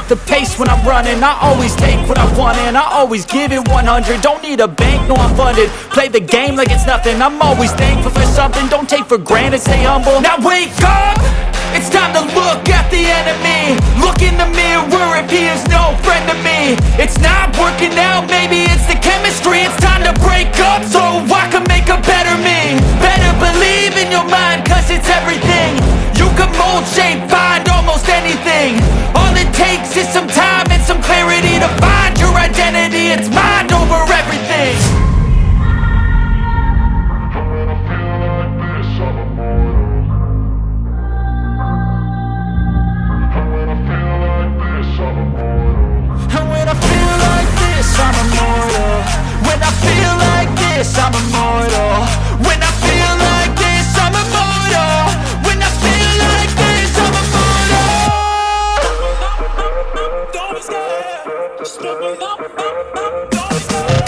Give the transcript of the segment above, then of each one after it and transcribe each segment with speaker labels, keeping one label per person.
Speaker 1: the pace when I'm running. I always take what I want and I always give it 100. Don't need a bank, no I'm funded. Play the game like it's nothing. I'm always thankful for something. Don't take for granted, stay humble. Now wake up! It's time to look at the enemy. Look in the mirror if he is no friend to me. It's not working out, maybe it's the chemistry. It's time to break up so I can make a better me. Better believe in your mind, cause it's everything. You can mold, shape, find almost anything. All it takes is some time and some clarity to find your identity. It's mind over everything. I'm immortal. When I feel like this, I'm immortal. When I feel like this, I'm immortal. When I feel like this, I'm immortal. Don't be scared. Just look me up. Don't be scared.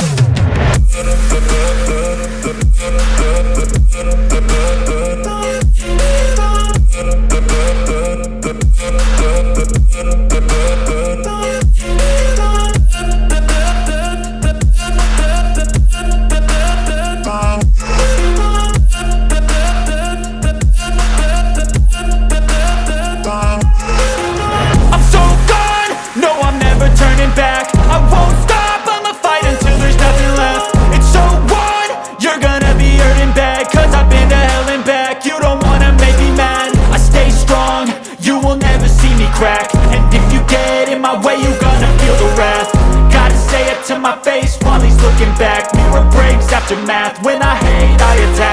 Speaker 1: And if you get in my way, you gonna feel the wrath. Gotta say it to my face while he's looking back. Mirror breaks after math. When I hate, I attack.